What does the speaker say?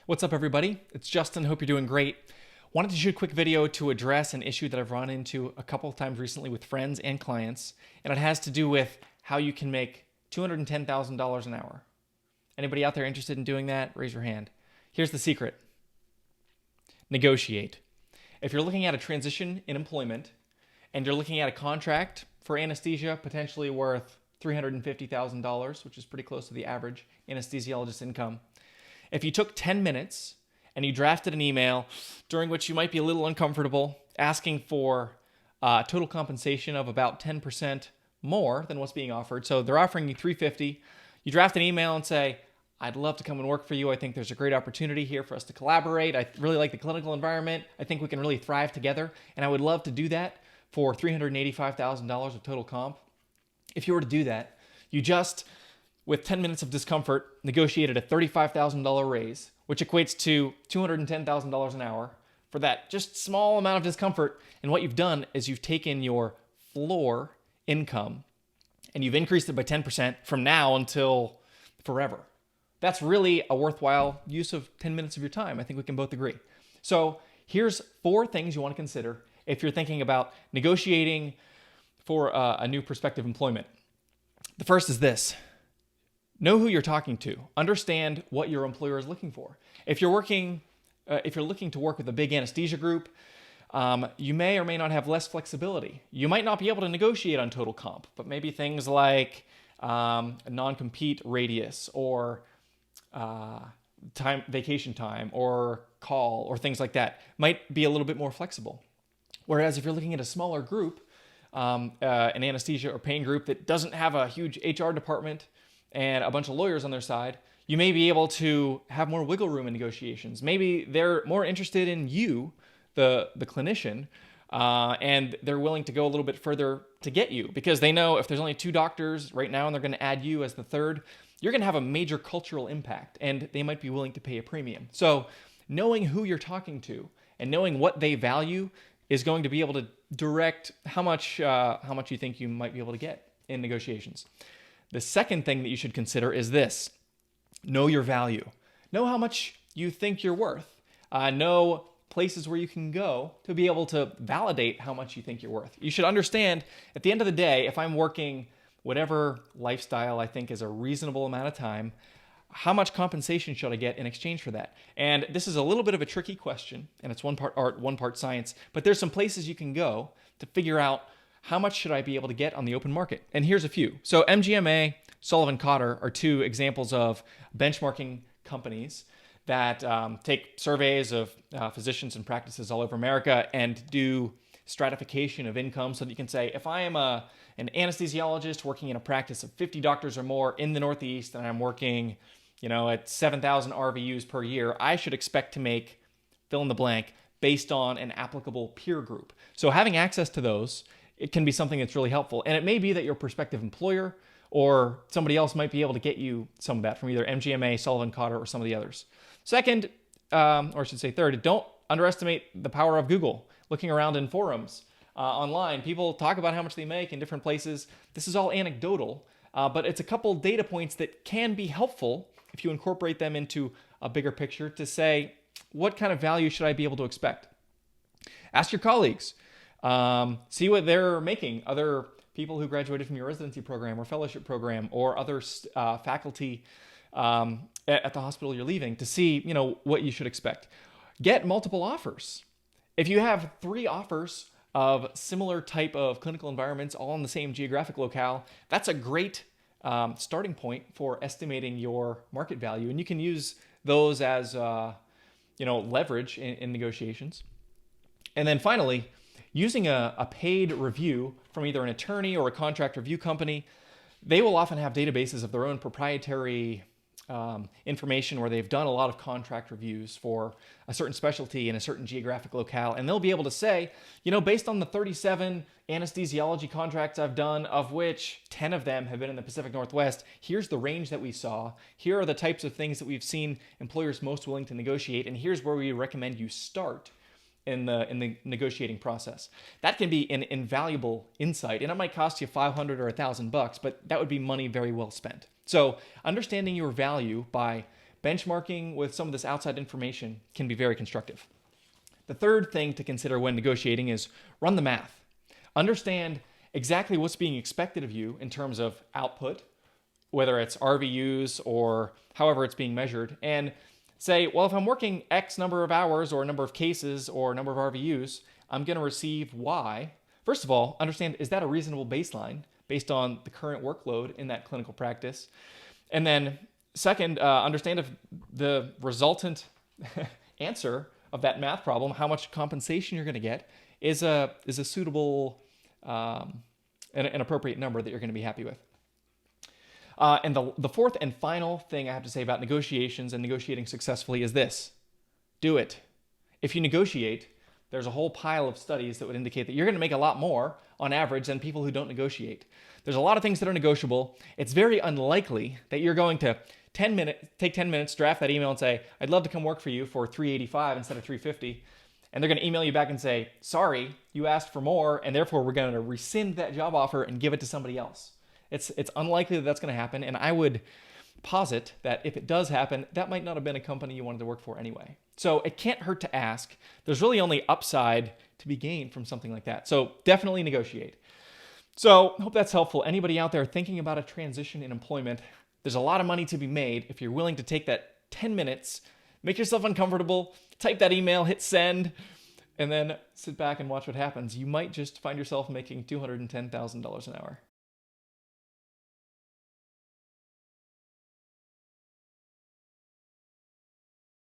What's up, everybody? It's Justin. Hope you're doing great. Wanted to shoot a quick video to address an issue that I've run into a couple of times recently with friends and clients, and it has to do with how you can make $210,000 an hour. Anybody out there interested in doing that? Raise your hand. Here's the secret. Negotiate. If you're looking at a transition in employment and you're looking at a contract for anesthesia potentially worth $350,000, which is pretty close to the average anesthesiologist income, if you took 10 minutes and you drafted an email during which you might be a little uncomfortable, asking for total compensation of about 10% more than what's being offered, so they're offering you $350, you draft an email and say, I'd love to come and work for you. I think there's a great opportunity here for us to collaborate. I really like the clinical environment. I think we can really thrive together, and I would love to do that for $385,000 of total comp. If you were to do that, you just, with 10 minutes of discomfort, negotiated a $35,000 raise, which equates to $210,000 an hour for that just small amount of discomfort. And what you've done is you've taken your floor income and you've increased it by 10% from now until forever. That's really a worthwhile use of 10 minutes of your time. I think we can both agree. So here's 4 things you want to consider if you're thinking about negotiating for a new prospective employment. The first is this. Know who you're talking to. Understand what your employer is looking for. If you're looking to work with a big anesthesia group, you may or may not have less flexibility. You might not be able to negotiate on total comp, but maybe things like a non-compete radius or vacation time or call or things like that might be a little bit more flexible. Whereas if you're looking at a smaller group, an anesthesia or pain group that doesn't have a huge HR department and a bunch of lawyers on their side, you may be able to have more wiggle room in negotiations. Maybe they're more interested in you, the clinician, and they're willing to go a little bit further to get you because they know if there's only 2 doctors right now and they're going to add you as the 3rd, you're going to have a major cultural impact and they might be willing to pay a premium. So knowing who you're talking to and knowing what they value is going to be able to direct how much you think you might be able to get in negotiations. The second thing that you should consider is this. Know your value. Know how much you think you're worth. Know places where you can go to be able to validate how much you think you're worth. You should understand, at the end of the day, if I'm working whatever lifestyle I think is a reasonable amount of time, how much compensation should I get in exchange for that? And this is a little bit of a tricky question, and it's one part art, one part science, but there's some places you can go to figure out how much should I be able to get on the open market? And here's a few. So MGMA, Sullivan Cotter are 2 examples of benchmarking companies that take surveys of physicians and practices all over America and do stratification of income so that you can say, if I am an anesthesiologist working in a practice of 50 doctors or more in the Northeast and I'm working at 7,000 RVUs per year, I should expect to make fill in the blank based on an applicable peer group. So having access to those, it can be something that's really helpful. And it may be that your prospective employer or somebody else might be able to get you some of that from either MGMA, Sullivan Cotter, or some of the others. Second, or I should say third, don't underestimate the power of Google. Looking around in forums online, people talk about how much they make in different places. This is all anecdotal, but it's a couple data points that can be helpful if you incorporate them into a bigger picture to say, what kind of value should I be able to expect? Ask your colleagues. See what they're making. Other people who graduated from your residency program or fellowship program or other faculty at the hospital you're leaving to see, what you should expect. Get multiple offers. If you have 3 offers of similar type of clinical environments all in the same geographic locale, that's a great starting point for estimating your market value. And you can use those as, leverage in negotiations. And then finally, using a paid review from either an attorney or a contract review company, they will often have databases of their own proprietary information where they've done a lot of contract reviews for a certain specialty in a certain geographic locale. And they'll be able to say, based on the 37 anesthesiology contracts I've done, of which 10 of them have been in the Pacific Northwest, here's the range that we saw. Here are the types of things that we've seen employers most willing to negotiate. And here's where we recommend you start in the negotiating process. That can be an invaluable insight, and it might cost you $500 or $1,000, but that would be money very well spent. So understanding your value by benchmarking with some of this outside information can be very constructive. The third thing to consider when negotiating is run the math. Understand exactly what's being expected of you in terms of output, whether it's RVUs or however it's being measured, and say, well, if I'm working X number of hours or number of cases or number of RVUs, I'm going to receive Y. First of all, understand, is that a reasonable baseline based on the current workload in that clinical practice? And then second, understand if the resultant answer of that math problem, how much compensation you're going to get, is a suitable an appropriate number that you're going to be happy with. And the fourth and final thing I have to say about negotiations and negotiating successfully is this: do it. If you negotiate, there's a whole pile of studies that would indicate that you're going to make a lot more on average than people who don't negotiate. There's a lot of things that are negotiable. It's very unlikely that you're going to take 10 minutes, draft that email and say, I'd love to come work for you for $385 instead of $350. And they're going to email you back and say, sorry, you asked for more, and therefore we're going to rescind that job offer and give it to somebody else. It's unlikely that that's going to happen, and I would posit that if it does happen, that might not have been a company you wanted to work for anyway. So it can't hurt to ask. There's really only upside to be gained from something like that. So definitely negotiate. So I hope that's helpful. Anybody out there thinking about a transition in employment, there's a lot of money to be made if you're willing to take that 10 minutes, make yourself uncomfortable, type that email, hit send, and then sit back and watch what happens. You might just find yourself making $210,000 an hour.